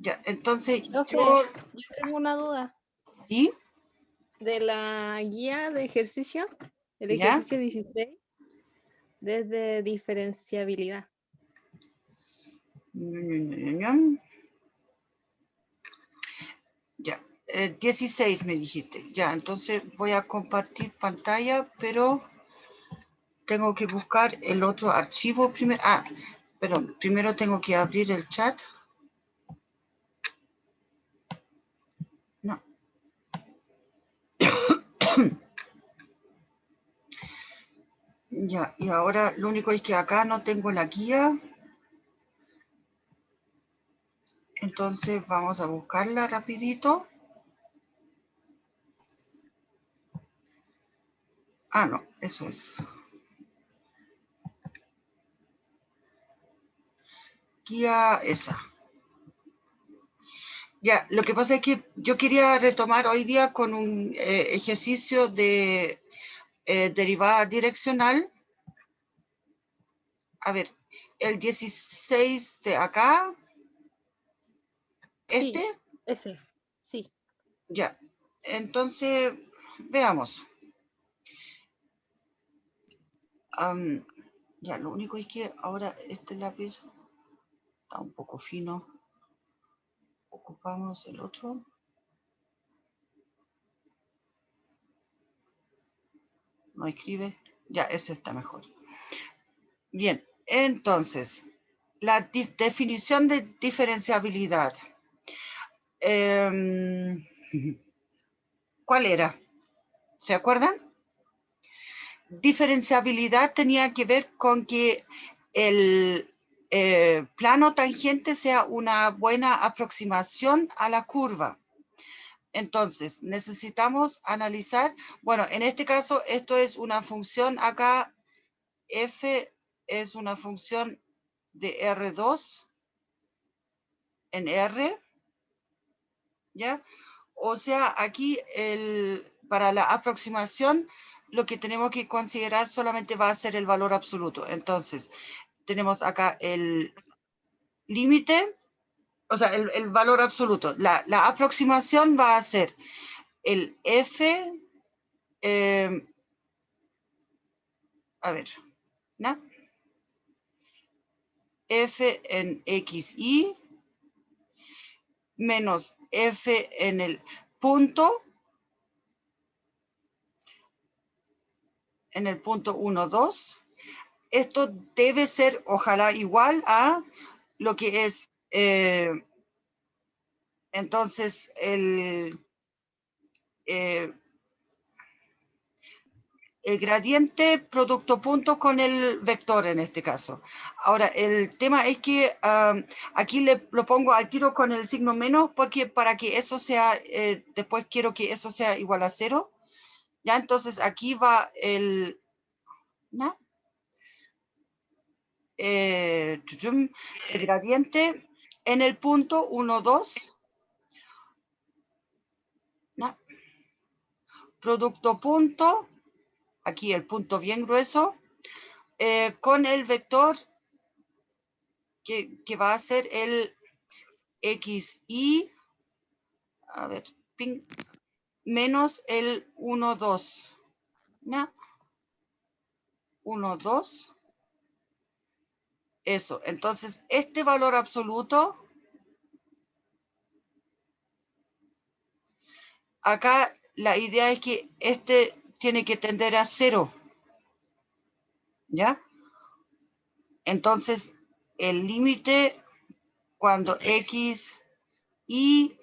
Ya, entonces Profe, yo... yo tengo una duda ¿Sí? de la guía de ejercicio, el ¿Ya? ejercicio 16, desde diferenciabilidad. Ya, 16 me dijiste. Ya, entonces voy a compartir pantalla, pero tengo que buscar el otro archivo primero. Ah, perdón, primero tengo que abrir el chat. No. Ya, y ahora lo único es que acá no tengo la guía. Entonces vamos a buscarla rapidito. Ah, no, eso es. Guía esa. Ya, lo que pasa es que yo quería retomar hoy día con un ejercicio de derivada direccional. A ver, el 16 de acá, Sí, este, ese, sí. ya. Entonces, veamos. Ya, lo único es que ahora este lápiz está un poco fino. Ocupamos el otro. No escribe. Ya, ese está mejor. Bien, entonces, la definición de diferenciabilidad. ¿Cuál era? ¿Se acuerdan? Diferenciabilidad tenía que ver con que el plano tangente sea una buena aproximación a la curva. Entonces, necesitamos analizar, bueno, en este caso, esto es una función acá, f es una función de R2 en R, ¿ya? O sea, aquí para la aproximación, lo que tenemos que considerar solamente va a ser el valor absoluto. Entonces, tenemos acá el límite, o sea, el valor absoluto. La aproximación va a ser el f, a ver, ¿no? F en xy menos f en el punto, en el punto 1, 2. Esto debe ser, ojalá, igual a lo que es, entonces, el gradiente producto punto con el vector en este caso. Ahora, el tema es que aquí lo pongo al tiro con el signo menos porque para que eso sea, después quiero que eso sea igual a 0. Ya, entonces aquí va el... ¿no? El gradiente en el punto 1, 2. ¿No? Producto punto, aquí el punto bien grueso, con el vector que va a ser el xy, a ver, ping, menos el 1, 2. ¿No? 1, 2. Eso. Entonces, este valor absoluto, acá la idea es que este tiene que tender a 0. ¿Ya? Entonces, el límite cuando x y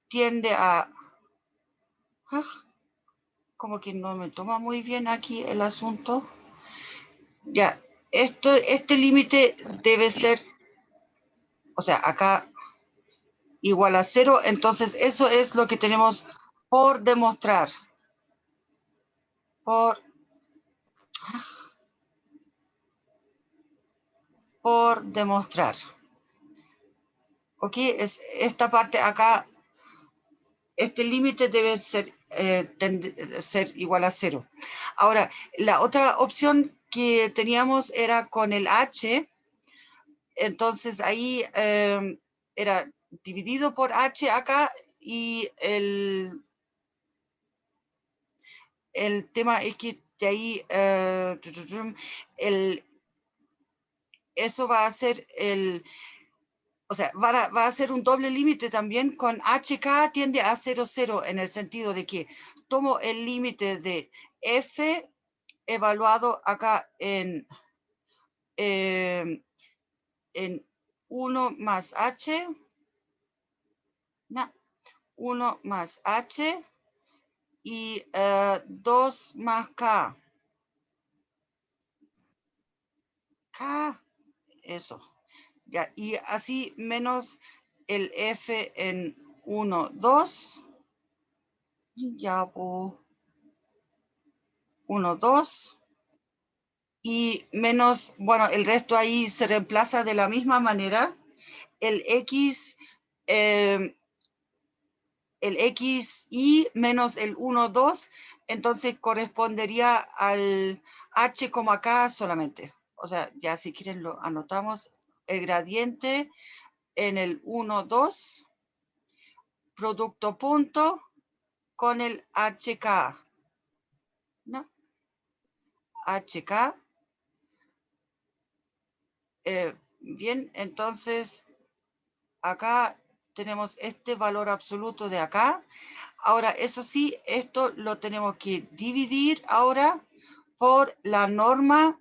tiende a... como que no me toma muy bien aquí el asunto. Ya, este límite debe ser, o sea, acá igual a 0, entonces eso es lo que tenemos por demostrar. Por demostrar. ¿Ok? Es esta parte acá, este límite debe ser, ser igual a 0. Ahora, la otra opción que teníamos era con el h, entonces ahí era dividido por H acá y el tema es que de ahí eso va a ser o sea, va a ser un doble límite también con HK tiende a 0, 0 en el sentido de que tomo el límite de F evaluado acá en 1 más H, no, 1 más H y 2 más K. K, eso. Ya, y así menos el F en 1, 2. Ya, 1, 2. Y menos, bueno, el resto ahí se reemplaza de la misma manera. El X, el XY menos el 1, 2, entonces correspondería al H como acá solamente. O sea, ya si quieren lo anotamos, el gradiente en el 1, 2, producto punto con el HK, ¿no? HK. Bien, entonces acá tenemos este valor absoluto de acá. Ahora, eso sí, esto lo tenemos que dividir ahora por la norma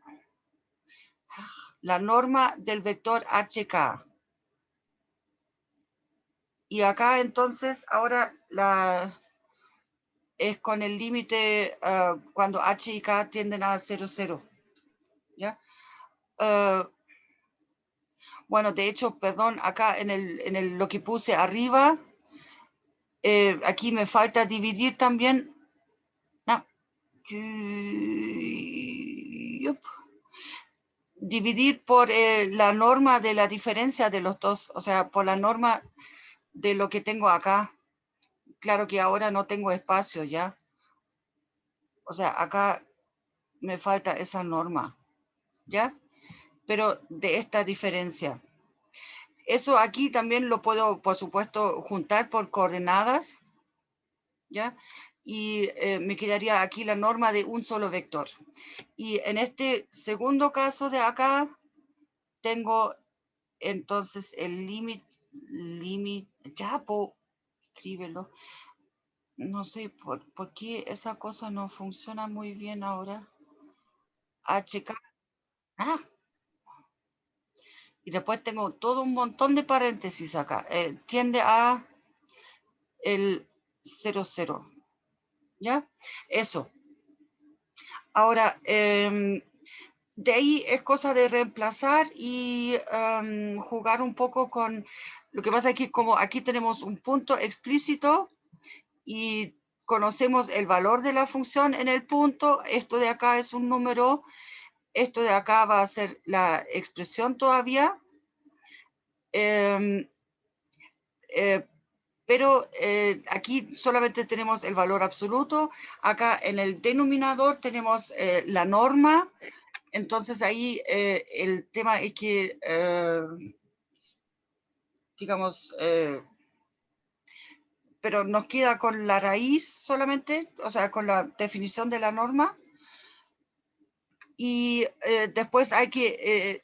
del vector HK. Y acá entonces ahora es con el límite cuando H y K tienden a 0, 0. ¿Ya? Bueno, de hecho, perdón, acá en lo que puse arriba, aquí me falta dividir también. No. Dividir por la norma de la diferencia de los dos, o sea, por la norma de lo que tengo acá. Claro que ahora no tengo espacio ya. O sea, acá me falta esa norma, ¿ya? Pero de esta diferencia. Eso aquí también lo puedo, por supuesto, juntar por coordenadas, ¿ya? Y me quedaría aquí la norma de un solo vector. Y en este segundo caso de acá, tengo entonces el límite, ya, escríbelo. No sé por qué esa cosa no funciona muy bien ahora. HK. Ah, y después tengo todo un montón de paréntesis acá. Tiende a el 0, 0. ¿Ya? Eso. Ahora, de ahí es cosa de reemplazar y jugar un poco con... Lo que pasa es que como aquí tenemos un punto explícito y conocemos el valor de la función en el punto, esto de acá es un número, esto de acá va a ser la expresión todavía, pero aquí solamente tenemos el valor absoluto, acá en el denominador tenemos la norma, entonces ahí el tema es que, digamos, pero nos queda con la raíz solamente, o sea, con la definición de la norma. Y después hay que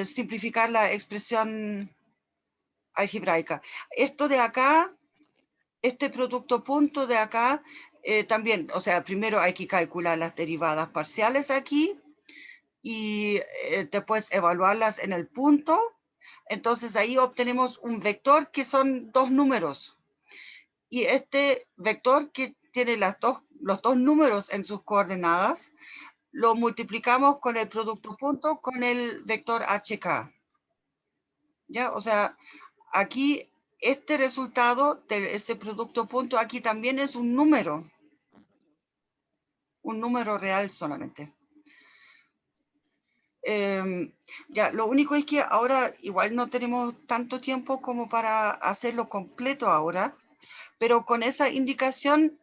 simplificar la expresión algebraica. Esto de acá, este producto punto de acá, también, o sea, primero hay que calcular las derivadas parciales aquí y después evaluarlas en el punto. Entonces ahí obtenemos un vector que son dos números. Y este vector que tiene los dos números en sus coordenadas, lo multiplicamos con el producto punto con el vector HK. ¿Ya? O sea, aquí este resultado de ese producto punto aquí también es un número real solamente. Ya, lo único es que ahora igual no tenemos tanto tiempo como para hacerlo completo ahora, pero con esa indicación,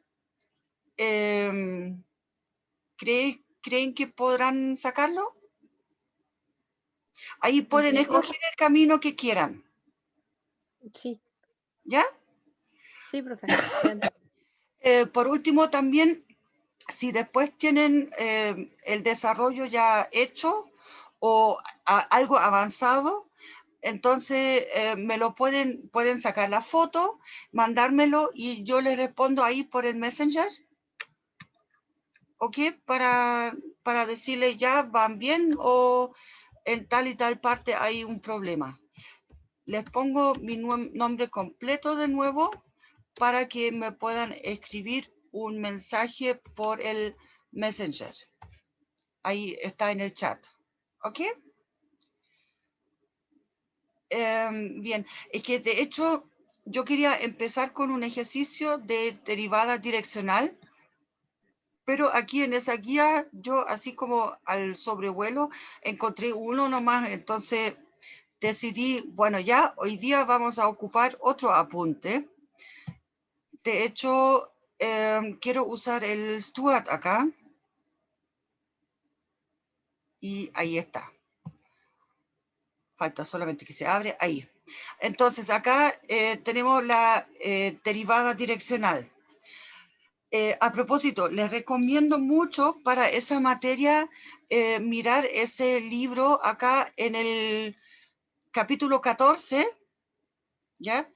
¿creen que podrán sacarlo? Ahí pueden escoger el camino que quieran. Sí, ¿Ya? sí, profe. Entiendo. Por último, también, si después tienen el desarrollo ya hecho o algo avanzado, entonces me lo pueden sacar la foto, mandármelo y yo les respondo ahí por el Messenger, ¿ok? Para decirle ya van bien o en tal y tal parte hay un problema. Les pongo mi nombre completo de nuevo para que me puedan escribir un mensaje por el Messenger. Ahí está en el chat. ¿Ok? Bien, es que de hecho yo quería empezar con un ejercicio de derivada direccional, pero aquí en esa guía yo así como al sobrevuelo encontré uno nomás, entonces decidí, bueno, ya hoy día vamos a ocupar otro apunte. De hecho, quiero usar el Stuart acá. Y ahí está. Falta solamente que se abre ahí. Entonces, acá tenemos la derivada direccional. A propósito, les recomiendo mucho para esa materia mirar ese libro acá en el capítulo 14, ¿ya?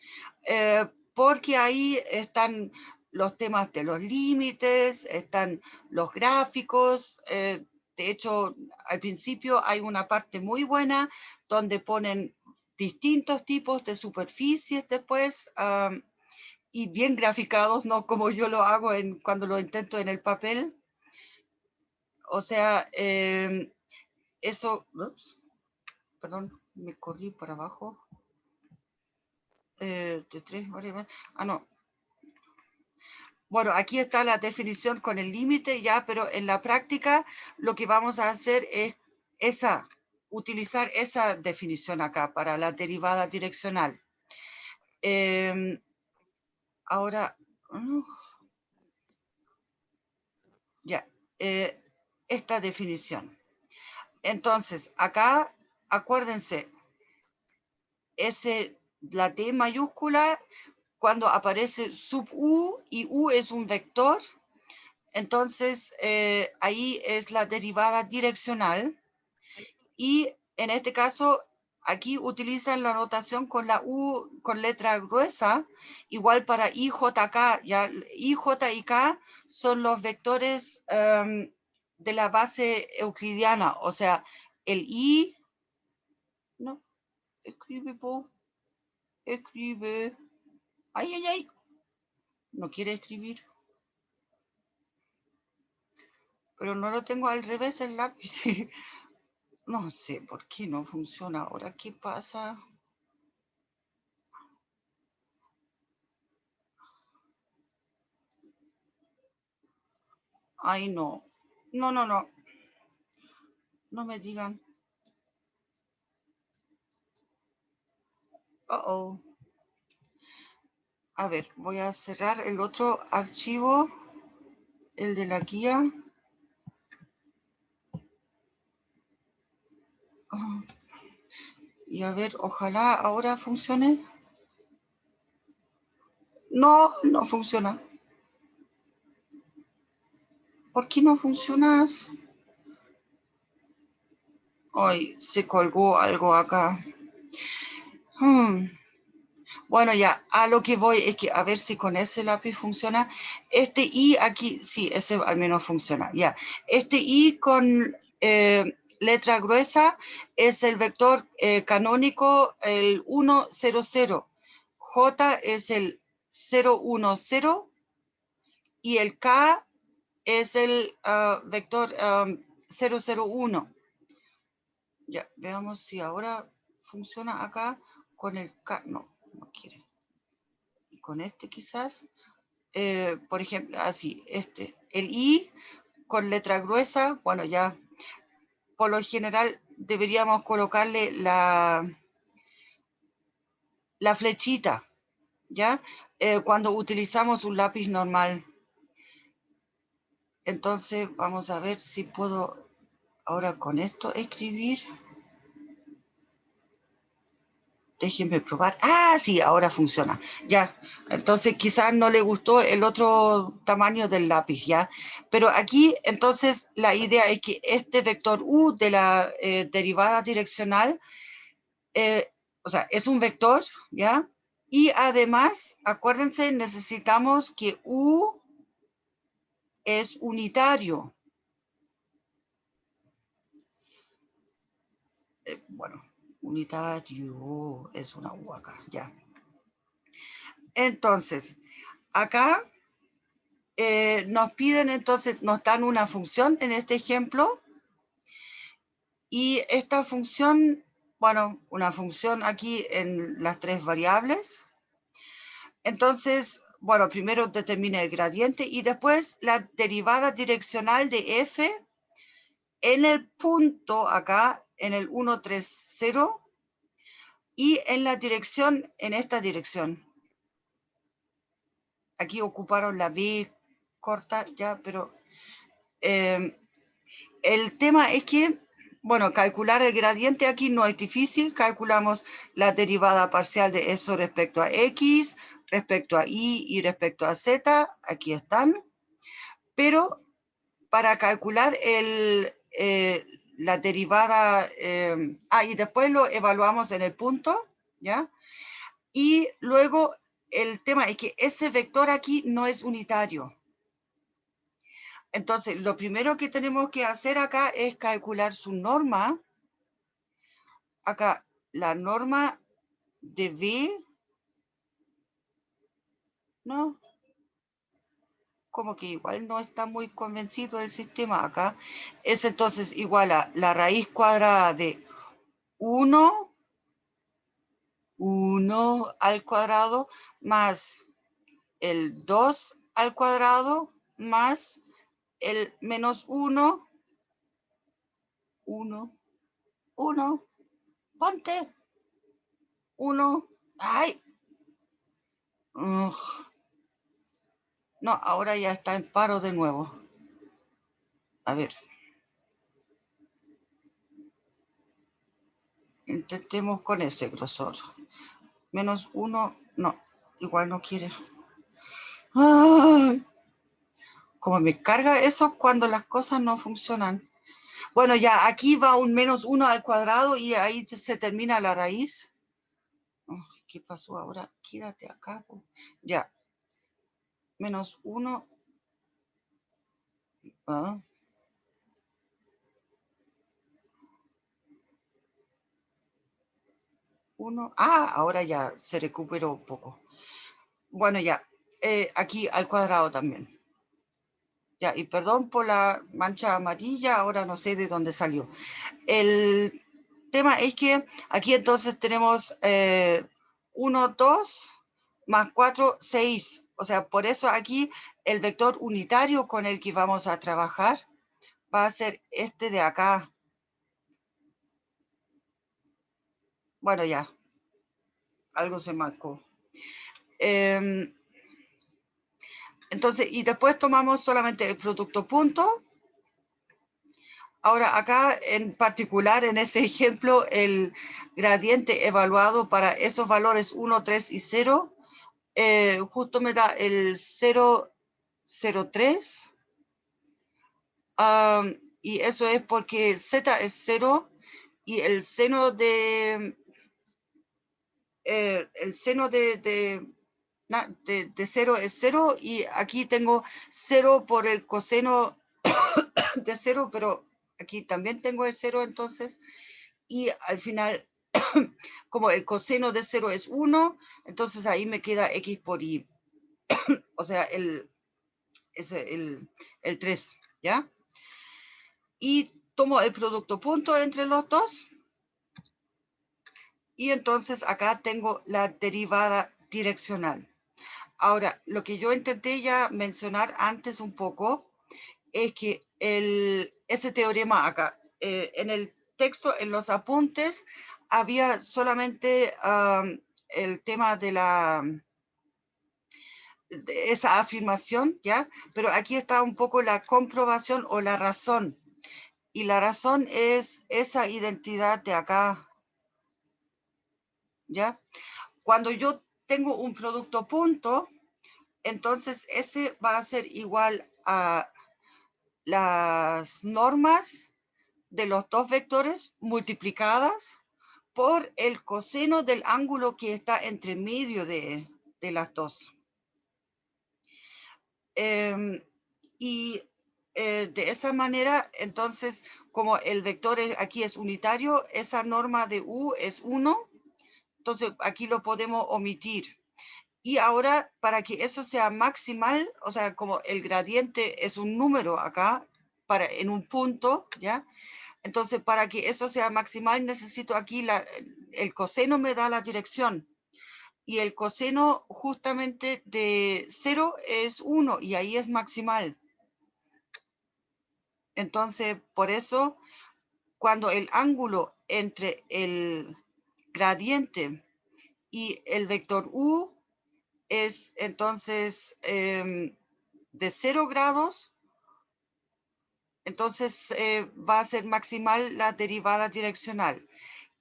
Porque ahí están los temas de los límites, están los gráficos. De hecho, al principio hay una parte muy buena donde ponen distintos tipos de superficies después y bien graficados, no como yo lo hago cuando lo intento en el papel. O sea, eso, ups, perdón, me corrí para abajo. De tres, no, bueno, aquí está la definición con el límite ya, pero en la práctica lo que vamos a hacer es utilizar esa definición acá para la derivada direccional. Ahora, ya, esta definición. Entonces, acá, acuérdense, la T mayúscula, cuando aparece sub U, y U es un vector, entonces ahí es la derivada direccional. Y en este caso, aquí utilizan la notación con la U con letra gruesa, igual para I, J, K. Ya, I, J y K son los vectores de la base euclidiana. O sea, el I, no, escribe, escribe. Ay, ay, ay, no quiere escribir. Pero no lo tengo al revés el lápiz. No sé por qué no funciona ahora. ¿Qué pasa? Ay, no. No, no, no. No me digan. Oh. A ver, voy a cerrar el otro archivo, el de la guía. Y a ver, ojalá ahora funcione. No, no funciona. ¿Por qué no funcionas? Ay, se colgó algo acá. Bueno, ya, a lo que voy es que a ver si con ese lápiz funciona. Este I aquí, sí, ese al menos funciona, ya. Este I con letra gruesa es el vector canónico, el 1, 0, 0. J es el 0, 1, 0 y el K es el vector 0, 0, 1. Ya, veamos si ahora funciona acá con el K. No, no quiere. Y con este quizás, por ejemplo, así, el I con letra gruesa, bueno, ya por lo general deberíamos colocarle la flechita, ¿ya? Cuando utilizamos un lápiz normal. Entonces, vamos a ver si puedo ahora con esto escribir. Déjenme probar. Ah, sí, ahora funciona. Ya, entonces quizás no le gustó el otro tamaño del lápiz, ¿ya? Pero aquí, entonces, la idea es que este vector U de la derivada direccional, o sea, es un vector, ¿ya? Y además, acuérdense, necesitamos que U es unitario. Bueno, unitario es una U acá, ya. Entonces, acá nos piden, entonces, nos dan una función en este ejemplo. Y esta función, bueno, una función aquí en las tres variables. Entonces, bueno, primero determina el gradiente y después la derivada direccional de f en el punto acá, en el 1, 3, 0, y en la dirección, en esta dirección. Aquí ocuparon la B corta ya, pero el tema es que, bueno, calcular el gradiente aquí no es difícil. Calculamos la derivada parcial de eso respecto a x, respecto a y respecto a z. Aquí están. Pero para calcular la derivada, y después lo evaluamos en el punto, ¿ya? Y luego el tema es que ese vector aquí no es unitario. Entonces, lo primero que tenemos que hacer acá es calcular su norma. Acá, la norma de B, ¿no? Como que igual no está muy convencido el sistema acá. Es entonces igual a la raíz cuadrada de 1 al cuadrado más el 2 al cuadrado más el menos 1, 1, ponte, 1, ay, ugh. No, ahora ya está en paro de nuevo. A ver. Intentemos con ese grosor. Menos 1, no, igual no quiere. ¡Ay! Como me carga eso cuando las cosas no funcionan. Bueno, ya aquí va un menos 1 al cuadrado y ahí se termina la raíz. ¿Qué pasó ahora? Quédate acá. Ya. Menos 1. ¿Ah? 1. Ahora ya se recuperó un poco. Bueno, ya. Aquí al cuadrado también. Ya, y perdón por la mancha amarilla, ahora no sé de dónde salió. El tema es que aquí entonces tenemos 1, 2, más 4, 6. O sea, por eso aquí el vector unitario con el que vamos a trabajar va a ser este de acá. Bueno, ya, algo se marcó. Entonces, y después tomamos solamente el producto punto. Ahora, acá en particular, en ese ejemplo, el gradiente evaluado para esos valores 1, 3 y 0, justo me da el 0,03. Y eso es porque z es 0 y el seno de 0 es 0, y aquí tengo 0 por el coseno de 0, pero aquí también tengo el 0 entonces, y al final, como el coseno de 0 es 1, entonces ahí me queda x por y, o sea, el 3, ¿ya? Y tomo el producto punto entre los dos, y entonces acá tengo la derivada direccional. Ahora, lo que yo intenté ya mencionar antes un poco es que ese teorema acá, en el texto, en los apuntes, había solamente el tema de esa afirmación, ¿ya? Pero aquí está un poco la comprobación o la razón. Y la razón es esa identidad de acá. ¿ya? Cuando yo tengo un producto punto, entonces ese va a ser igual a las normas de los dos vectores multiplicadas por el coseno del ángulo que está entre medio de las dos. Y de esa manera, entonces, como el vector aquí es unitario, esa norma de U es 1, entonces aquí lo podemos omitir. Y ahora, para que eso sea maximal, o sea, como el gradiente es un número acá, en un punto, ¿ya? Entonces, para que eso sea maximal, necesito aquí, el coseno me da la dirección. Y el coseno justamente de 0 es 1, y ahí es maximal. Entonces, por eso, cuando el ángulo entre el gradiente y el vector U es entonces de 0 grados, entonces va a ser maximal la derivada direccional.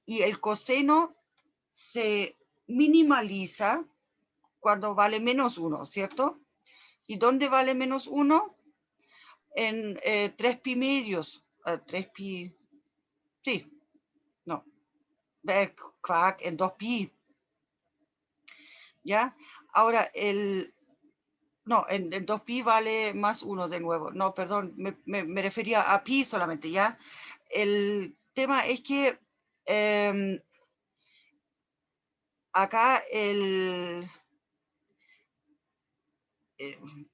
Y el coseno se minimaliza cuando vale menos 1, ¿cierto? ¿Y dónde vale menos 1? En 3 pi medios. 3 pi, sí, no. En 2 pi. ¿Ya? Ahora, no, en 2 pi vale más 1 de nuevo. No, perdón, me refería a pi solamente, ¿ya? El tema es que acá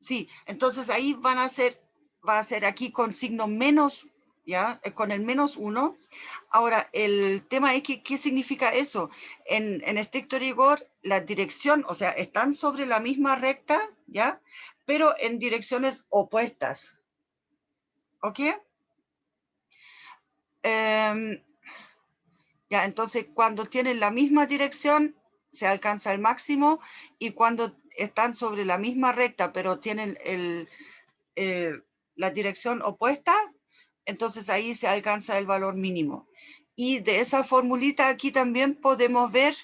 sí, entonces ahí va a ser aquí con signo menos, ¿ya? Con el menos 1. Ahora, el tema es que, ¿qué significa eso? En estricto rigor, la dirección, o sea, están sobre la misma recta, ¿ya? Pero en direcciones opuestas. ¿Ok? Ya, entonces, cuando tienen la misma dirección, se alcanza el máximo, y cuando están sobre la misma recta, pero tienen la dirección opuesta, entonces ahí se alcanza el valor mínimo. Y de esa formulita aquí también podemos ver,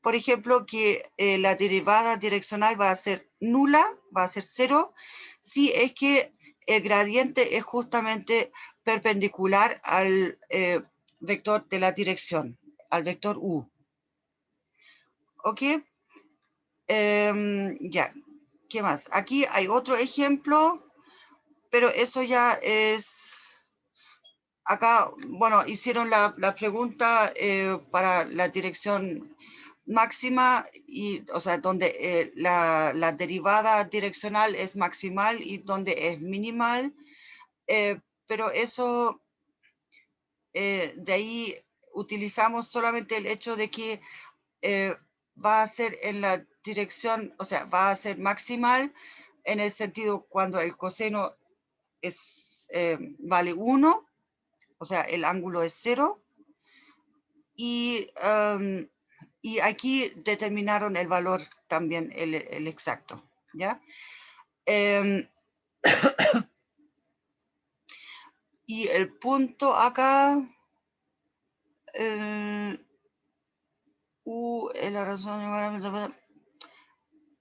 por ejemplo, que la derivada direccional va a ser nula, va a ser 0, si es que el gradiente es justamente perpendicular al vector de la dirección, al vector U. ¿Ok? Ya, ¿qué más? Aquí hay otro ejemplo, pero eso ya es... Acá, bueno, hicieron la pregunta para la dirección máxima, y, o sea, donde la derivada direccional es maximal y donde es minimal, pero eso, de ahí utilizamos solamente el hecho de que va a ser en la dirección, o sea, va a ser maximal en el sentido cuando el coseno vale 1, o sea, el ángulo es 0, y aquí determinaron el valor también, el exacto, ¿ya? Y el punto acá, U es la razón,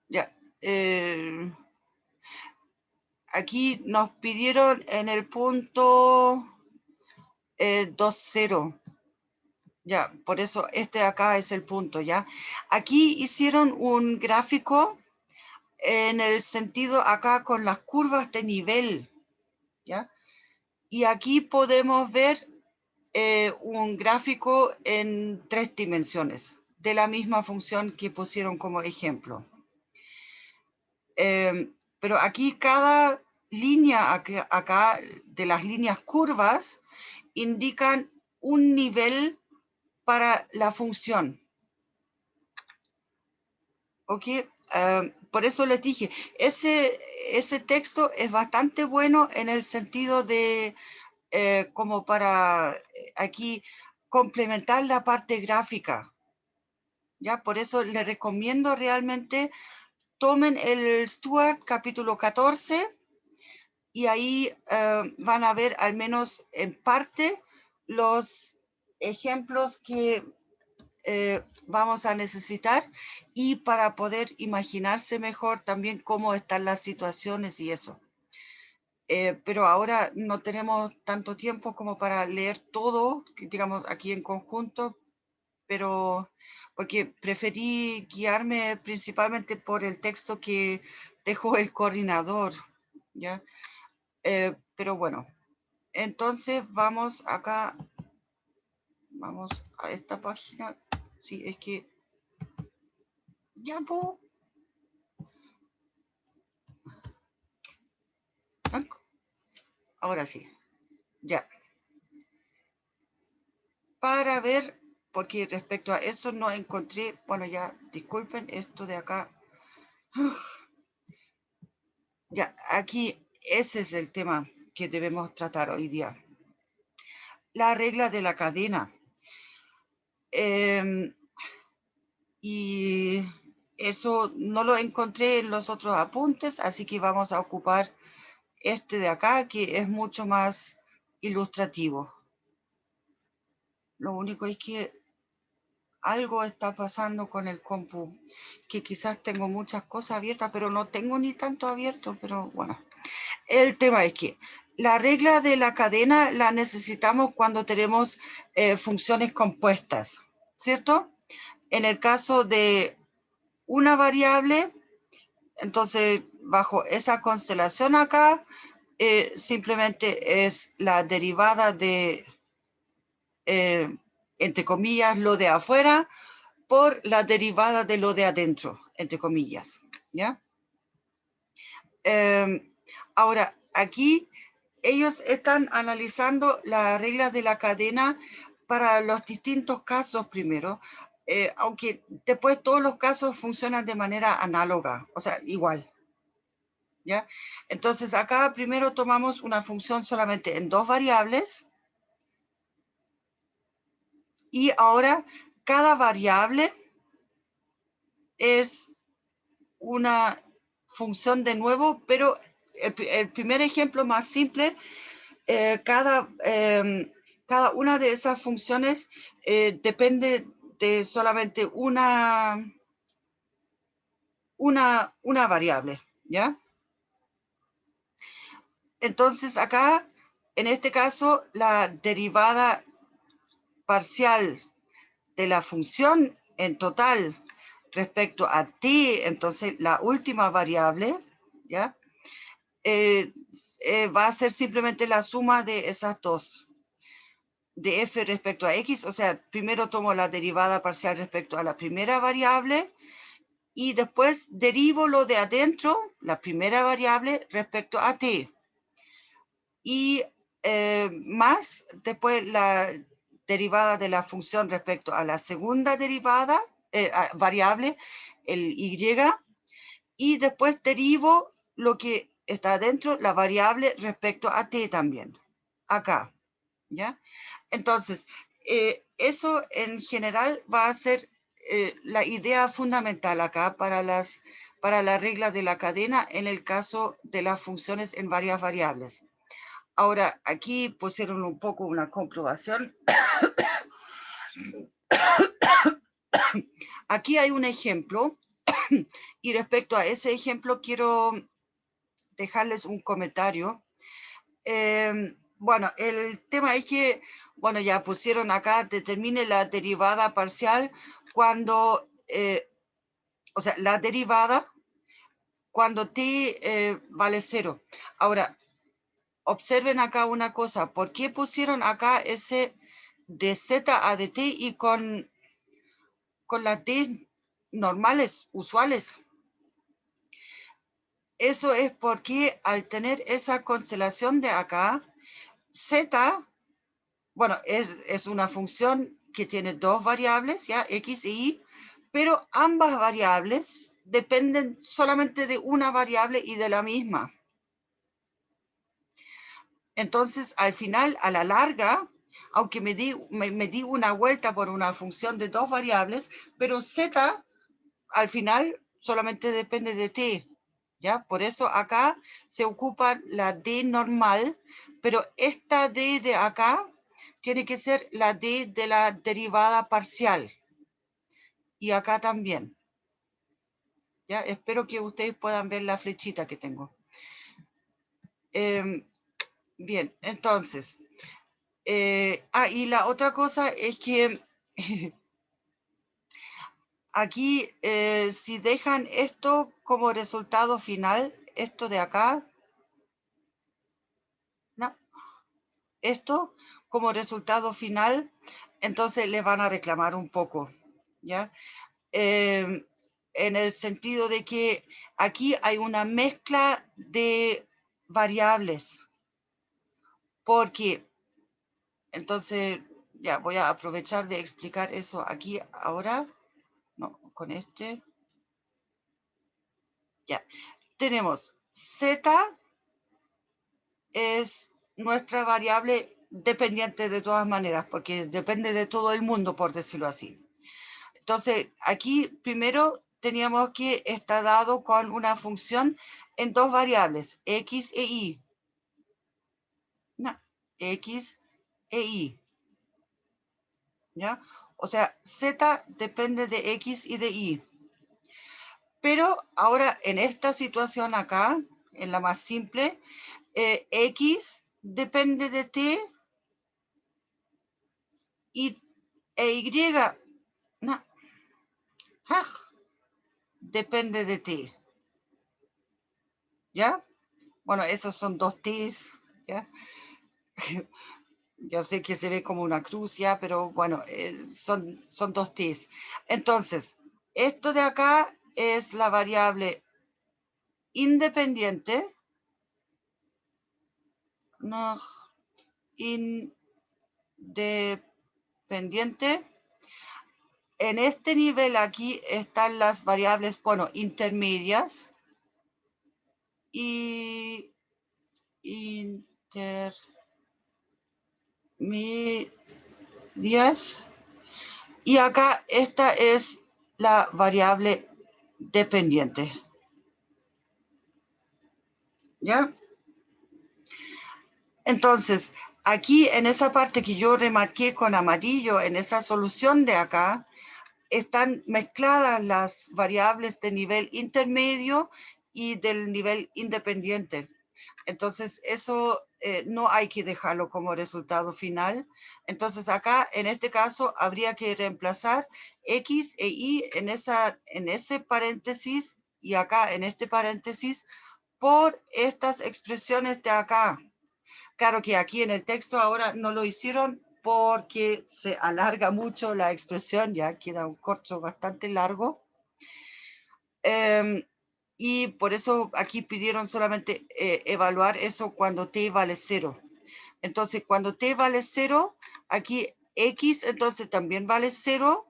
ya, aquí nos pidieron en el punto 2,0. Ya, por eso este acá es el punto, ¿ya? Aquí hicieron un gráfico en el sentido acá con las curvas de nivel, ¿ya? Y aquí podemos ver un gráfico en 3 dimensiones de la misma función que pusieron como ejemplo. Pero aquí cada línea acá de las líneas curvas indican un nivel para la función. ¿Ok? Por eso les dije, ese texto es bastante bueno en el sentido de como para aquí complementar la parte gráfica. ¿Ya? Por eso les recomiendo realmente tomen el Stuart capítulo 14 y ahí van a ver al menos en parte los ejemplos que vamos a necesitar y para poder imaginarse mejor también cómo están las situaciones y eso. Pero ahora no tenemos tanto tiempo como para leer todo, digamos, aquí en conjunto, pero porque preferí guiarme principalmente por el texto que dejó el coordinador, ¿ya? Pero bueno, entonces vamos acá, vamos a esta página. Sí, es que ya, po. Ahora sí, ya. Para ver, porque respecto a eso no encontré, bueno, ya, disculpen esto de acá. Ya, aquí ese es el tema que debemos tratar hoy día. La regla de la cadena. Y eso no lo encontré en los otros apuntes, así que vamos a ocupar este de acá, que es mucho más ilustrativo. Lo único es que algo está pasando con el compu, que quizás tengo muchas cosas abiertas, pero no tengo ni tanto abierto, pero bueno. El tema es que la regla de la cadena la necesitamos cuando tenemos funciones compuestas, ¿cierto? En el caso de una variable, entonces bajo esa constelación acá, simplemente es la derivada de, entre comillas, lo de afuera por la derivada de lo de adentro, entre comillas, ¿ya? Ahora, aquí ellos están analizando la regla de la cadena para los distintos casos primero, aunque después todos los casos funcionan de manera análoga, o sea, igual, ¿ya? Entonces, acá primero tomamos una función solamente en dos variables y ahora cada variable es una función de nuevo, pero el primer ejemplo más simple, cada una de esas funciones depende de solamente una variable, ¿ya? Entonces acá, en este caso, la derivada parcial de la función en total respecto a t, entonces la última variable, ¿ya? Va a ser simplemente la suma de esas dos, de f respecto a x, o sea, primero tomo la derivada parcial respecto a la primera variable y después derivo lo de adentro, la primera variable, respecto a t. Y más después la derivada de la función respecto a la segunda derivada, variable, el y, y después derivo lo que está adentro, la variable, respecto a t también, acá, ¿ya? Entonces, eso en general va a ser la idea fundamental acá para la regla de la cadena en el caso de las funciones en varias variables. Ahora, aquí pusieron un poco una comprobación. Aquí hay un ejemplo y respecto a ese ejemplo quiero dejarles un comentario. Bueno, el tema es que, bueno, ya pusieron acá, determine la derivada parcial cuando, o sea, la derivada cuando t vale 0. Ahora, observen acá una cosa, ¿por qué pusieron acá ese de z a de t y con las t normales, usuales? Eso es porque al tener esa constelación de acá, z, bueno, es una función que tiene dos variables, ya, x y y, pero ambas variables dependen solamente de una variable y de la misma. Entonces, al final, a la larga, aunque me di una vuelta por una función de dos variables, pero z, al final, solamente depende de t, ¿ya? Por eso acá se ocupa la d normal, pero esta d de acá tiene que ser la d de la derivada parcial. y acá también. ¿Ya? Espero que ustedes puedan ver la flechita que tengo. Bien, entonces. Y la otra cosa es que aquí, si dejan esto como resultado final, esto de acá, no, esto como resultado final, entonces les van a reclamar un poco, ¿ya? En el sentido de que aquí hay una mezcla de variables, porque, entonces, ya voy a aprovechar de explicar eso aquí ahora, no, con este, ya. Tenemos Z es nuestra variable dependiente de todas maneras, porque depende de todo el mundo, por decirlo así. Entonces, aquí primero teníamos que estar dado con una función en dos variables, x e y. No, x e y. ¿Ya? O sea, z depende de x y de y. Pero ahora en esta situación acá, en la más simple, x depende de t y y no, depende de ti. ¿Ya? Bueno, esos son dos t's, ¿ya? Yo sé que se ve como una cruz, ¿ya? Pero bueno, son dos t's. Entonces, esto de acá es la variable independiente. No, independiente. En este nivel aquí están las variables, bueno, intermedias y intermedias. Y acá esta es la variable dependiente. ¿Ya? Entonces, aquí en esa parte que yo remarqué con amarillo, en esa solución de acá, están mezcladas las variables de nivel intermedio y del nivel independiente. Entonces, eso no hay que dejarlo como resultado final. Entonces, acá, en este caso, habría que reemplazar x e y en ese paréntesis y acá en este paréntesis por estas expresiones de acá. Claro que aquí en el texto ahora no lo hicieron porque se alarga mucho la expresión, ya queda un corcho bastante largo. Y por eso aquí pidieron solamente evaluar eso cuando t vale 0. Entonces, cuando t vale 0, aquí x entonces también vale 0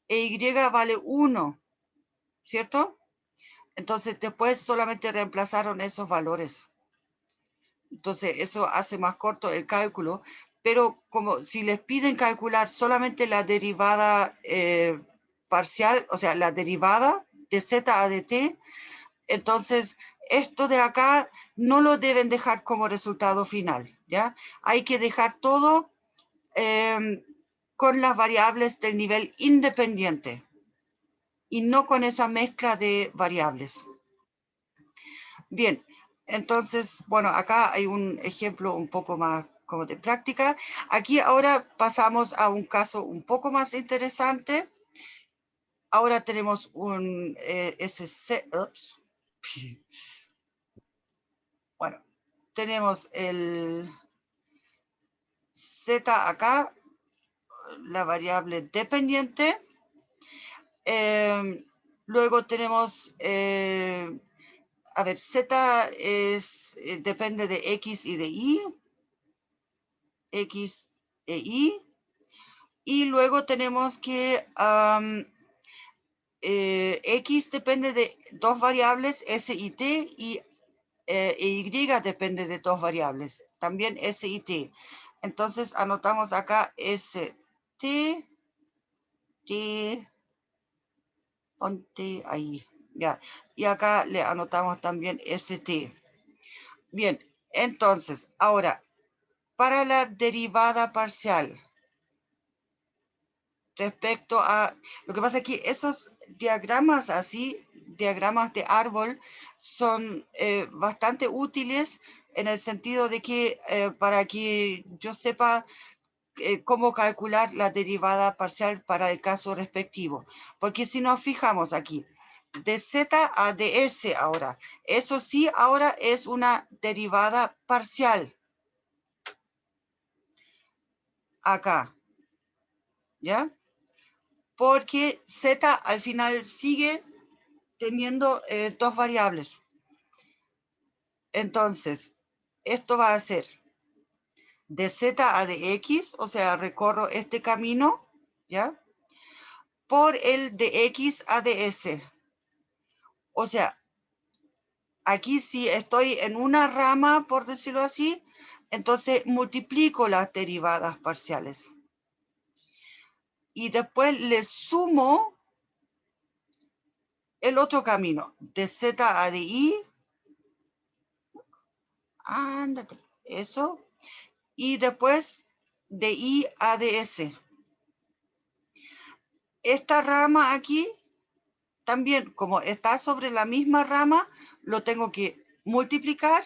e y vale 1, ¿cierto? Entonces, después solamente reemplazaron esos valores. Entonces, eso hace más corto el cálculo, pero como si les piden calcular solamente la derivada parcial, o sea, la derivada de z a de t, entonces esto de acá no lo deben dejar como resultado final, ¿ya? Hay que dejar todo con las variables del nivel independiente y no con esa mezcla de variables. Bien, entonces, bueno, acá hay un ejemplo un poco más como de práctica. Aquí ahora pasamos a un caso un poco más interesante. Ahora tenemos un bueno, tenemos el z acá, la variable dependiente. Luego tenemos, a ver, z depende de x y de y. X e y. Y luego tenemos que x depende de dos variables, s y t, y y depende de dos variables, también s y t. Entonces anotamos acá s, t, ponte ahí, ya. Y acá le anotamos también st. Bien, entonces, ahora, para la derivada parcial, respecto a... Lo que pasa es que esos diagramas así, diagramas de árbol, son bastante útiles en el sentido de que para que yo sepa cómo calcular la derivada parcial para el caso respectivo. Porque si nos fijamos aquí, de z a ds ahora, eso sí ahora es una derivada parcial. Acá, ¿ya? Porque z al final sigue teniendo dos variables. Entonces, esto va a ser de z a dx, o sea, recorro este camino, ¿ya? Por el de x a ds. O sea, aquí si estoy en una rama, por decirlo así, entonces multiplico las derivadas parciales. Y después le sumo el otro camino, de z a di, ándate, eso, y después de i a ds. Esta rama aquí, también como está sobre la misma rama, lo tengo que multiplicar,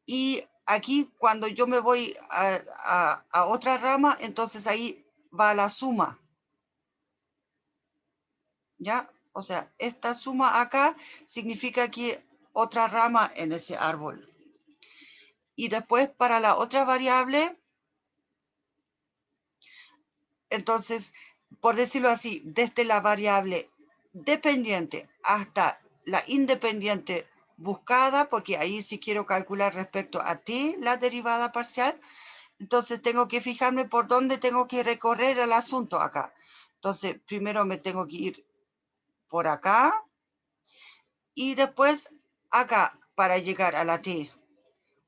y aquí cuando yo me voy a otra rama, entonces ahí va la suma. ¿Ya? O sea, esta suma acá significa que otra rama en ese árbol. Y después para la otra variable, entonces, por decirlo así, desde la variable dependiente hasta la independiente buscada, porque ahí sí quiero calcular respecto a t la derivada parcial, entonces tengo que fijarme por dónde tengo que recorrer el asunto acá. Entonces, primero me tengo que ir por acá y después acá para llegar a la t.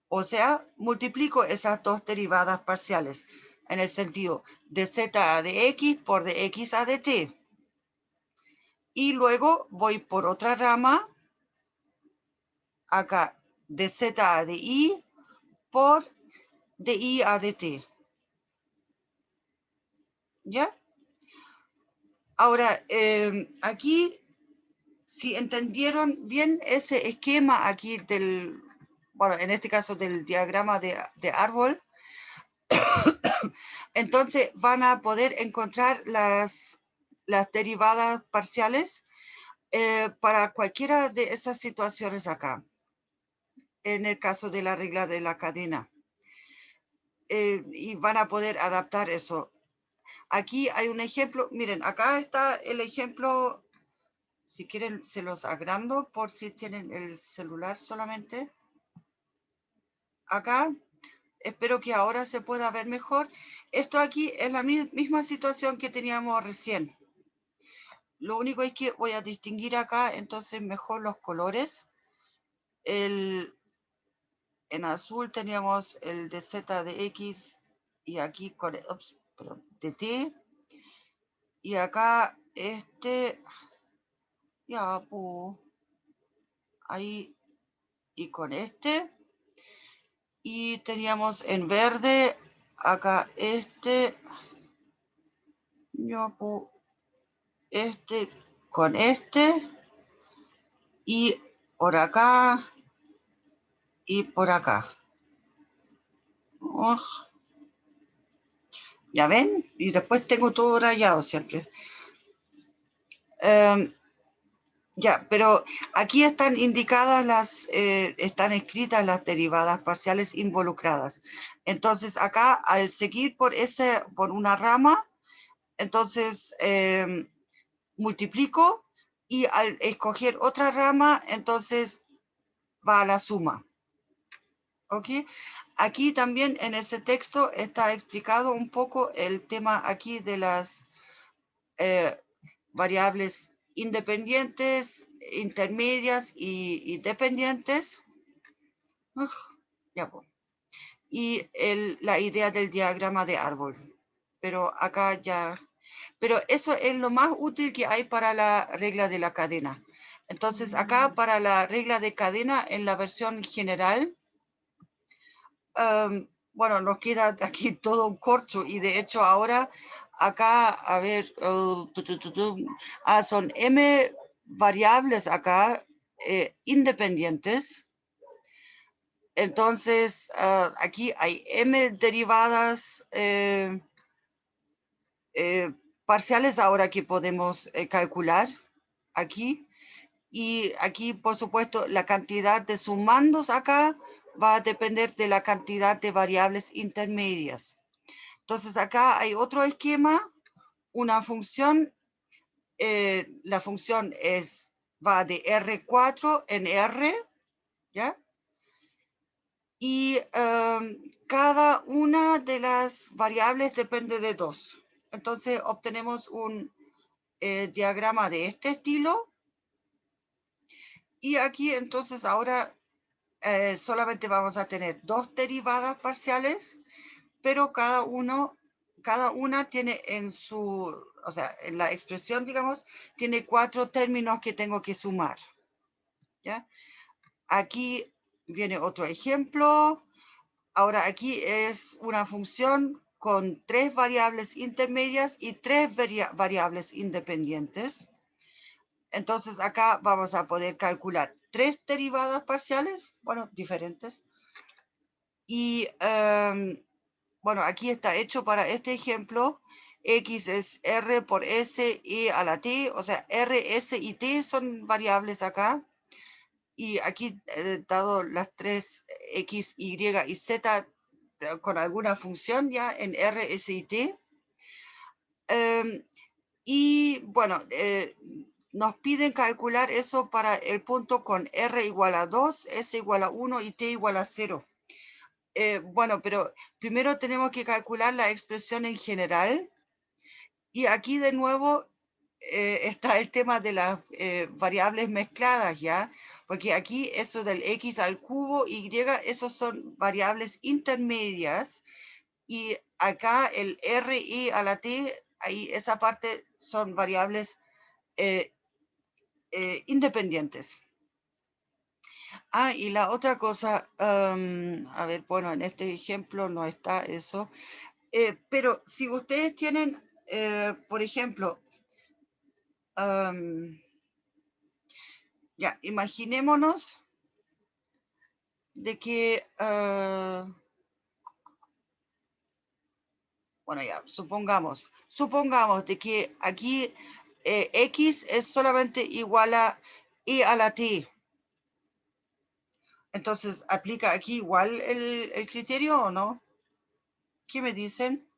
O sea, multiplico esas dos derivadas parciales en el sentido de z a dx por dx a dt. Y luego voy por otra rama, acá, de z a di por di a dt. ¿Ya? Ahora, aquí, si entendieron bien ese esquema aquí del, bueno, en este caso del diagrama de árbol, entonces van a poder encontrar las derivadas parciales para cualquiera de esas situaciones acá, en el caso de la regla de la cadena. Y van a poder adaptar eso. Aquí hay un ejemplo, miren, acá está el ejemplo, si quieren se los agrando por si tienen el celular solamente. Acá, espero que ahora se pueda ver mejor. Esto aquí es la misma situación que teníamos recién. Lo único es que voy a distinguir acá entonces mejor los colores. En azul teníamos el de z de x y aquí con de t. Y acá ya, ahí y con este. Y teníamos en verde acá ya, con y por acá y por acá. ¿Ya ven? Y después tengo todo rayado siempre. Ya, pero aquí están indicadas están escritas las derivadas parciales involucradas. Entonces acá al seguir por una rama, entonces multiplico y al escoger otra rama, entonces va a la suma. ¿Ok? Aquí también en ese texto está explicado un poco el tema aquí de las variables independientes, intermedias y dependientes. Ya voy. Y la idea del diagrama de árbol. Pero acá ya... Pero eso es lo más útil que hay para la regla de la cadena. Entonces acá para la regla de cadena en la versión general, bueno, nos queda aquí todo un corcho y de hecho ahora acá, a ver, son m variables acá independientes. Entonces, aquí hay m derivadas parciales ahora que podemos calcular aquí. Y aquí, por supuesto, la cantidad de sumandos acá va a depender de la cantidad de variables intermedias. Entonces, acá hay otro esquema, una función. La función va de R4 en R, ¿ya? Y cada una de las variables depende de 2. Entonces, obtenemos un diagrama de este estilo. Y aquí, entonces, ahora solamente vamos a tener 2 derivadas parciales, pero cada una tiene en su, o sea, en la expresión, digamos, tiene 4 términos que tengo que sumar. ¿Ya? Aquí viene otro ejemplo. Ahora aquí es una función con 3 variables intermedias y 3 variables independientes. Entonces acá vamos a poder calcular 3 derivadas parciales, bueno, diferentes. Y bueno, aquí está hecho para este ejemplo. X es R por S y a la T, o sea, R, S y T son variables acá. Y aquí dado las 3 X, Y y Z con alguna función ya en R, S y T. Y bueno, nos piden calcular eso para el punto con R igual a 2, S igual a 1 y T igual a 0. Bueno, pero primero tenemos que calcular la expresión en general. Y aquí de nuevo está el tema de las variables mezcladas, ¿ya? Porque aquí eso del X al cubo, Y, esos son variables intermedias. Y acá el R, I a la T, ahí esa parte son variables independientes. Y la otra cosa, a ver, bueno, en este ejemplo no está eso. Pero si ustedes tienen, por ejemplo, ya, imaginémonos de que, bueno, ya, supongamos de que aquí X es solamente igual a Y a la T. Entonces, ¿aplica aquí igual el criterio o no? ¿Qué me dicen?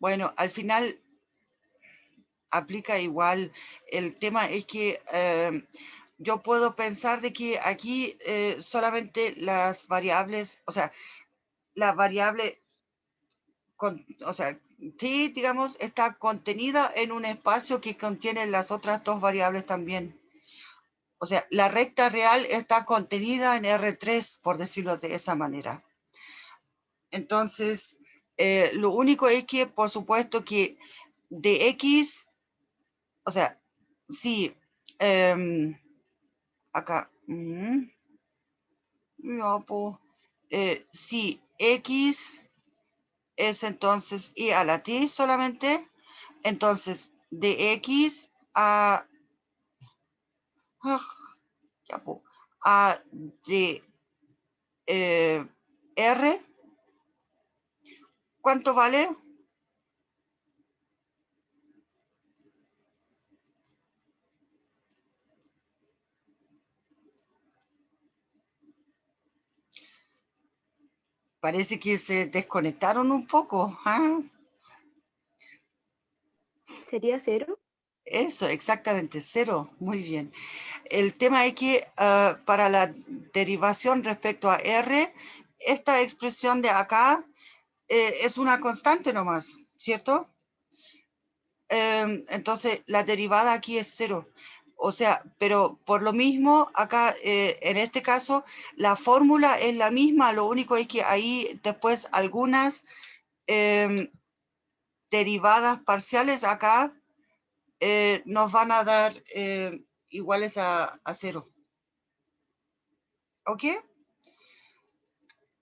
Bueno, al final aplica igual. El tema es que yo puedo pensar de que aquí solamente las variables, o sea, la variable, o sea, T, digamos, está contenida en un espacio que contiene las otras 2 variables también. O sea, la recta real está contenida en R3, por decirlo de esa manera. Entonces, lo único es que, por supuesto, que de X, o sea, sí, acá, no, si X es entonces Y a la T solamente, entonces de X a, ya, a de R, ¿cuánto vale? Parece que se desconectaron un poco. ¿Sería 0? Eso, exactamente, 0. Muy bien. El tema es que para la derivación respecto a R, esta expresión de acá es una constante nomás, ¿cierto? Entonces, la derivada aquí es 0. O sea, pero por lo mismo, acá, en este caso, la fórmula es la misma, lo único es que ahí después algunas derivadas parciales acá nos van a dar iguales a 0. ¿Ok?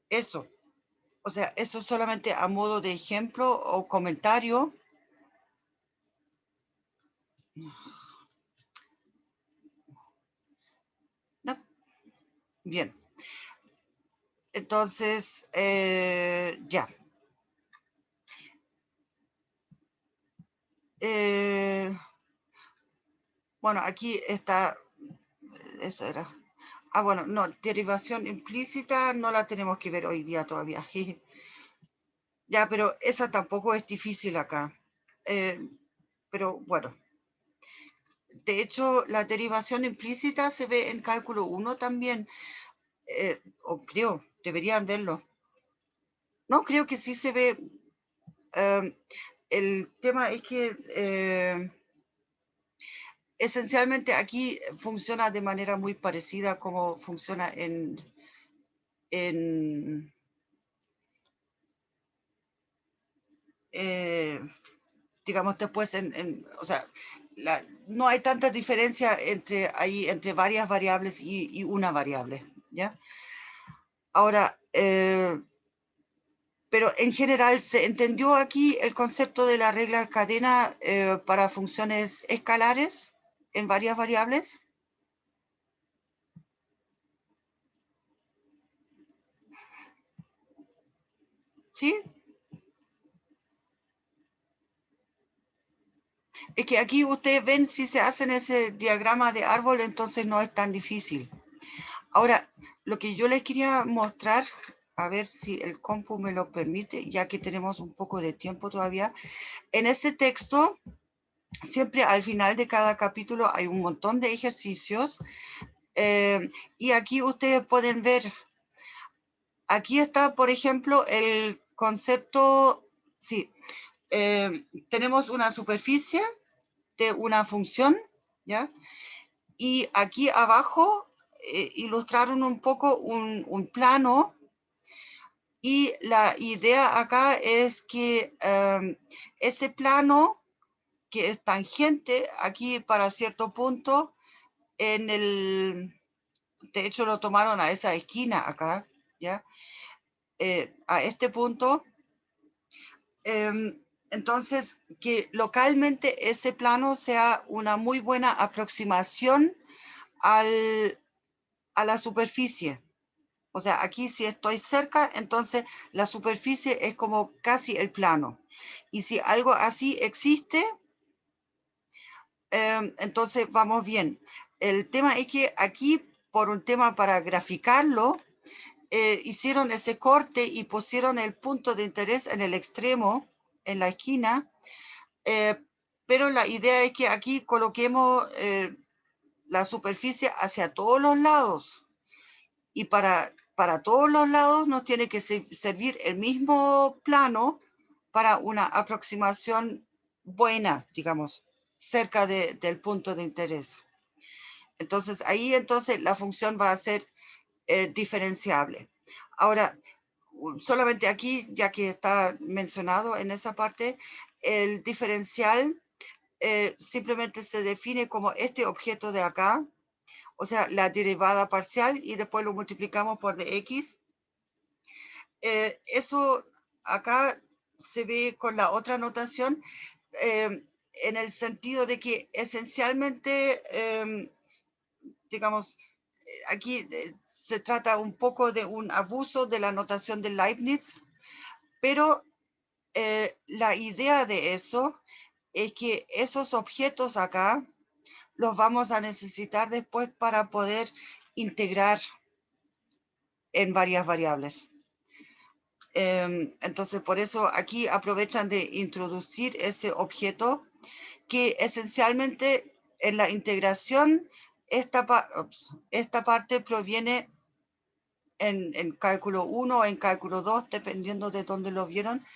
Eso. O sea, eso solamente a modo de ejemplo o comentario. No. Bien. Entonces, ya. Bueno, aquí está, eso era. Ah, bueno, no, derivación implícita no la tenemos que ver hoy día todavía. Ya, pero esa tampoco es difícil acá. Pero bueno, de hecho, la derivación implícita se ve en cálculo 1 también, o creo, deberían verlo. No, creo que sí se ve. El tema es que esencialmente aquí funciona de manera muy parecida como funciona en digamos después o sea, no hay tanta diferencia entre varias variables y una variable, ¿ya? Ahora, pero en general se entendió aquí el concepto de la regla cadena para funciones escalares en varias variables. ¿Sí? Es que aquí ustedes ven si se hacen ese diagrama de árbol, entonces no es tan difícil. Ahora, lo que yo les quería mostrar, a ver si el compu me lo permite, ya que tenemos un poco de tiempo todavía. En ese texto, siempre al final de cada capítulo hay un montón de ejercicios y aquí ustedes pueden ver, aquí está, por ejemplo, el concepto, sí, tenemos una superficie de una función, ¿ya? Y aquí abajo ilustraron un poco un plano y la idea acá es que ese plano que es tangente aquí para cierto punto de hecho lo tomaron a esa esquina acá, ¿ya? A este punto. Entonces, que localmente ese plano sea una muy buena aproximación a la superficie. O sea, aquí si estoy cerca, entonces la superficie es como casi el plano. Y si algo así existe, entonces vamos bien. El tema es que aquí, por un tema para graficarlo, hicieron ese corte y pusieron el punto de interés en el extremo, en la esquina, pero la idea es que aquí coloquemos la superficie hacia todos los lados y para todos los lados nos tiene que servir el mismo plano para una aproximación buena, digamos, cerca del punto de interés. Entonces, ahí la función va a ser diferenciable. Ahora, solamente aquí, ya que está mencionado en esa parte, el diferencial simplemente se define como este objeto de acá, o sea, la derivada parcial y después lo multiplicamos por dx. Eso acá se ve con la otra notación en el sentido de que esencialmente, digamos, aquí se trata un poco de un abuso de la notación de Leibniz, pero la idea de eso es que esos objetos acá los vamos a necesitar después para poder integrar en varias variables. Entonces, por eso aquí aprovechan de introducir ese objeto que esencialmente en la integración, esta parte proviene en cálculo 1 o en cálculo 2, dependiendo de dónde lo vieron.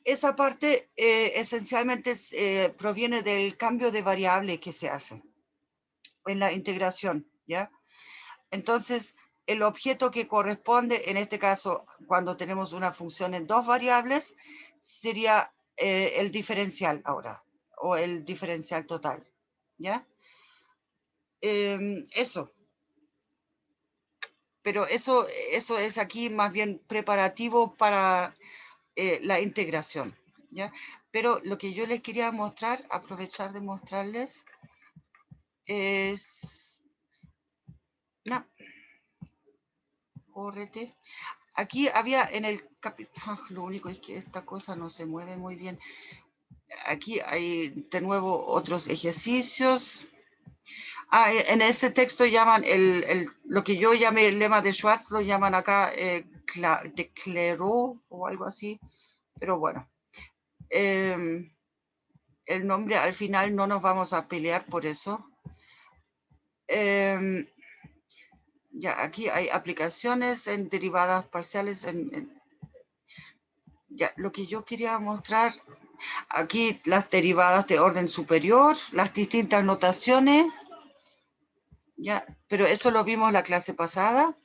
Esa parte esencialmente proviene del cambio de variable que se hace en la integración, ¿ya? Entonces, el objeto que corresponde, en este caso, cuando tenemos una función en dos variables, sería el diferencial ahora. o el diferencial total, ¿ya? Eso. Pero eso es aquí más bien preparativo para la integración, ¿ya? Pero lo que yo les quería mostrar, aprovechar de mostrarles, es... No, córrete. Aquí había en el capítulo, lo único es que esta cosa no se mueve muy bien. Aquí hay de nuevo otros ejercicios. En ese texto llaman lo que yo llamé el lema de Schwartz, lo llaman acá de Clairaut o algo así, pero bueno. El nombre al final no nos vamos a pelear por eso. Ya, aquí hay aplicaciones en derivadas parciales. Ya, lo que yo quería mostrar, aquí las derivadas de orden superior, las distintas notaciones. Ya, pero eso lo vimos la clase pasada.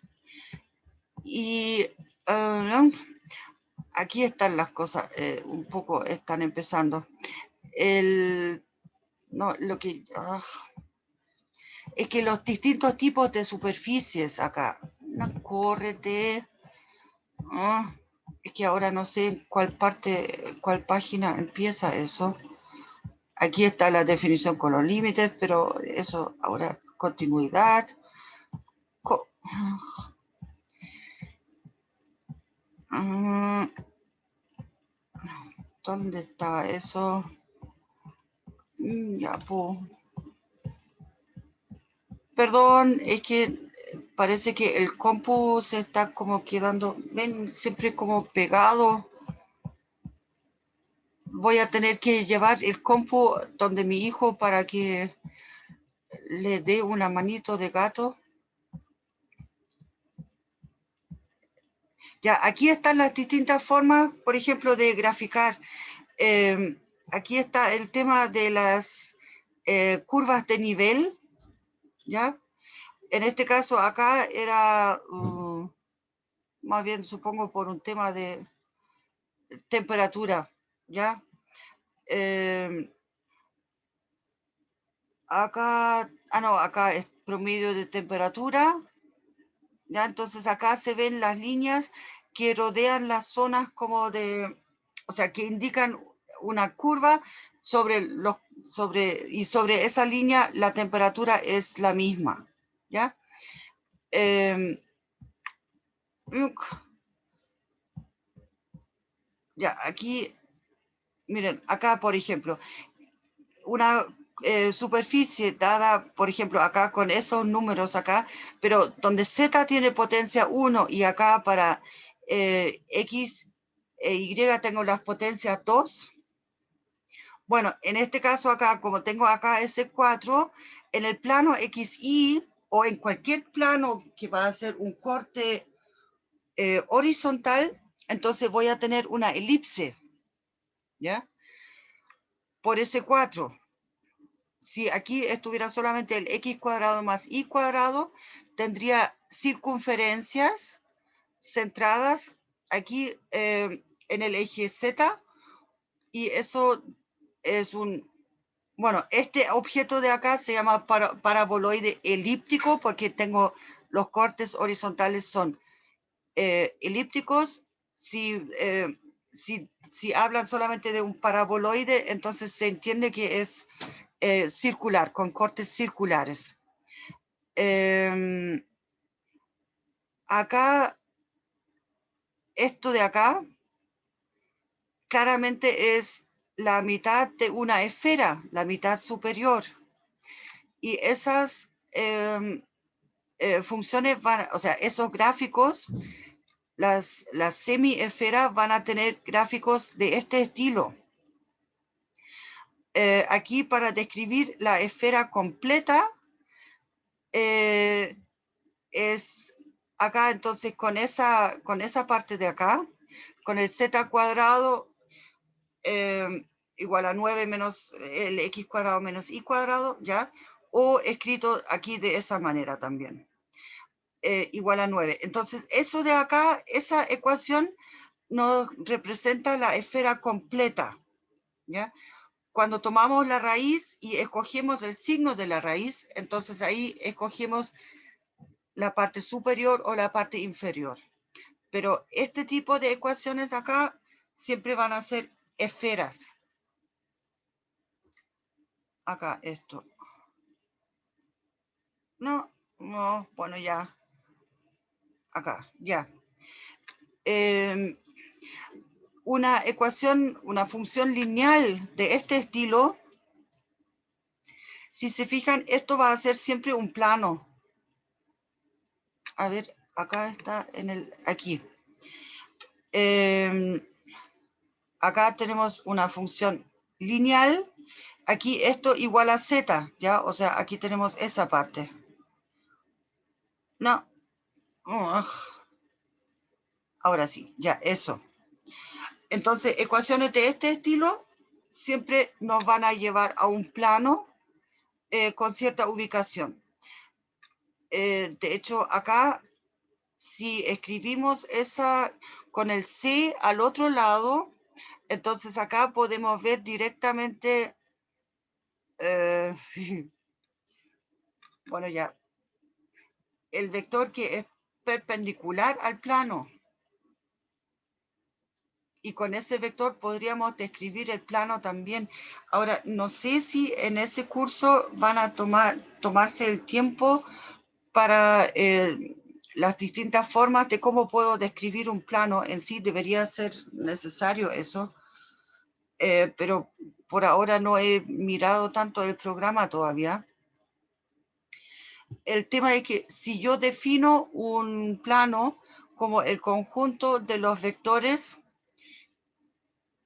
Y aquí están las cosas, un poco están empezando. No, lo que... es que los distintos tipos de superficies acá. No, córrete. Es que ahora no sé en cuál parte, cuál página empieza eso. Aquí está la definición con los límites, pero eso ahora, continuidad. ¿Dónde estaba eso? Ya, pues. Perdón, es que parece que el compu se está como quedando, ven, siempre como pegado. Voy a tener que llevar el compu donde mi hijo para que le dé una manito de gato. Ya, aquí están las distintas formas, por ejemplo, de graficar. Aquí está el tema de las curvas de nivel, ¿ya? En este caso acá era, más bien supongo por un tema de temperatura, ¿ya? Acá, no, acá es promedio de temperatura, ¿ya? Entonces acá se ven las líneas que rodean las zonas como de, o sea, que indican una curva y sobre esa línea la temperatura es la misma, ¿ya? Ya, aquí, miren, acá por ejemplo, una superficie dada, por ejemplo, acá con esos números acá, pero donde Z tiene potencia 1 y acá para X e Y tengo las potencias 2. Bueno, en este caso acá, como tengo acá ese 4, en el plano XY o en cualquier plano que va a ser un corte horizontal, entonces voy a tener una elipse, ¿ya? Por ese 4. Si aquí estuviera solamente el x cuadrado más y cuadrado, tendría circunferencias centradas aquí en el eje Z, y eso es bueno, este objeto de acá se llama paraboloide elíptico porque tengo los cortes horizontales son elípticos. Si hablan solamente de un paraboloide, entonces se entiende que es circular, con cortes circulares. Acá, esto de acá, claramente es la mitad de una esfera, la mitad superior. Y esas funciones o sea, esos gráficos, las semiesferas van a tener gráficos de este estilo. Aquí para describir la esfera completa es acá, entonces con esa parte de acá, con el z cuadrado igual a 9 menos el x cuadrado menos y cuadrado, ¿ya? O escrito aquí de esa manera también, igual a 9. Entonces eso de acá, esa ecuación nos representa la esfera completa, ¿ya? cuando tomamos la raíz y escogemos el signo de la raíz, entonces ahí escogemos la parte superior o la parte inferior. Pero este tipo de ecuaciones acá siempre van a ser esferas. Acá esto. No, no, bueno, ya. Acá, ya. Una ecuación, una función lineal de este estilo, si se fijan, esto va a ser siempre un plano. A ver, acá está aquí. Acá tenemos una función lineal. Aquí esto igual a z, ¿ya? O sea, aquí tenemos esa parte. No. Ahora sí, ya, eso. Entonces, ecuaciones de este estilo siempre nos van a llevar a un plano con cierta ubicación. De hecho, acá, si escribimos esa con el C al otro lado, entonces acá podemos ver directamente, bueno, ya, el vector que es perpendicular al plano. Y con ese vector podríamos describir el plano también. Ahora, no sé si en ese curso van a tomarse el tiempo para las distintas formas de cómo puedo describir un plano. En sí debería ser necesario eso, pero por ahora no he mirado tanto el programa todavía. El tema es que si yo defino un plano como el conjunto de los vectores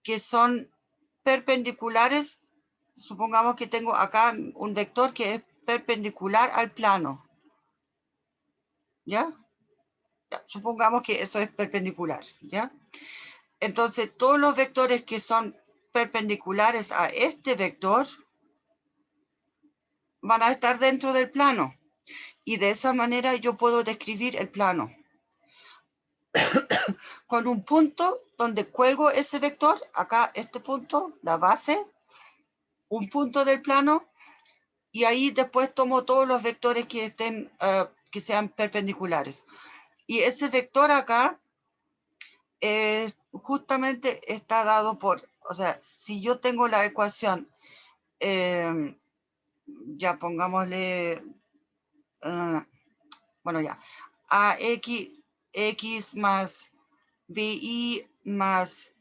que son perpendiculares, supongamos que tengo acá un vector que es perpendicular al plano, ¿ya? Supongamos que eso es perpendicular, ¿ya? Entonces, todos los vectores que son perpendiculares a este vector van a estar dentro del plano. Y de esa manera yo puedo describir el plano. Con un punto donde cuelgo ese vector, acá este punto, la base, un punto del plano, y ahí después tomo todos los vectores que estén, que sean perpendiculares. Y ese vector acá justamente está dado por, o sea, si yo tengo la ecuación, ya pongámosle, bueno ya, AX más BI más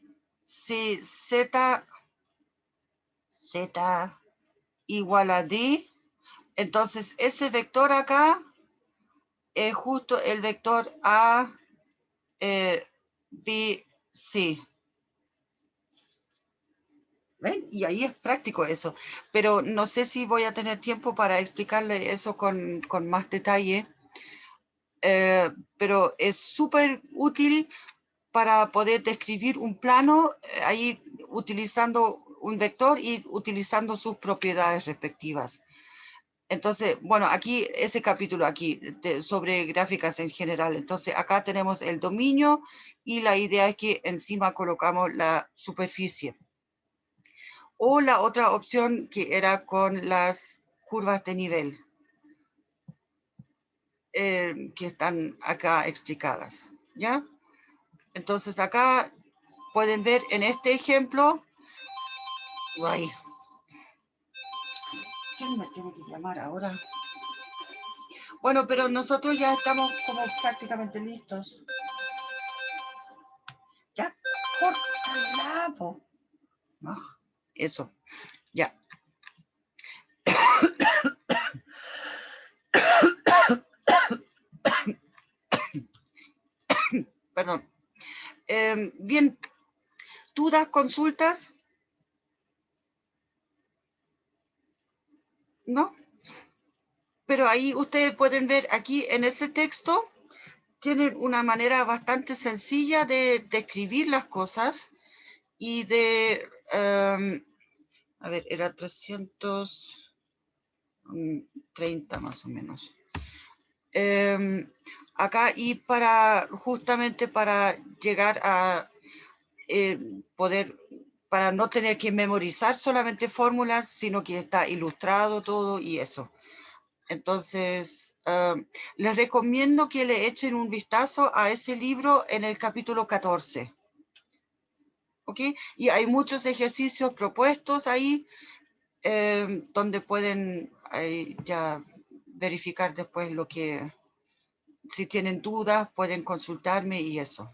CZ, Z igual a D, entonces ese vector acá es justo el vector A, B, C. ¿Ven? Y ahí es práctico eso, pero no sé si voy a tener tiempo para explicarle eso con más detalle, pero es súper útil para poder describir un plano ahí utilizando un vector y utilizando sus propiedades respectivas. Entonces, bueno, aquí, ese capítulo aquí sobre gráficas en general. Entonces, acá tenemos el dominio y la idea es que encima colocamos la superficie. O la otra opción que era con las curvas de nivel, que están acá explicadas, ¿ya? Entonces, acá pueden ver en este ejemplo, ay, ¿quién me tiene que llamar ahora? Bueno, pero nosotros ya estamos como prácticamente listos. Ya, córtala, po. Eso, ya. Perdón. Bien, ¿dudas, consultas? ¿No? Pero ahí ustedes pueden ver aquí en ese texto, tienen una manera bastante sencilla de escribir las cosas y de, a ver, era 330 más o menos. Acá y para justamente para llegar a poder para no tener que memorizar solamente fórmulas, sino que está ilustrado todo y eso. Entonces, les recomiendo que le echen un vistazo a ese libro en el capítulo 14. ¿Ok? Y hay muchos ejercicios propuestos ahí donde pueden ya verificar después lo que, si tienen dudas, pueden consultarme y eso.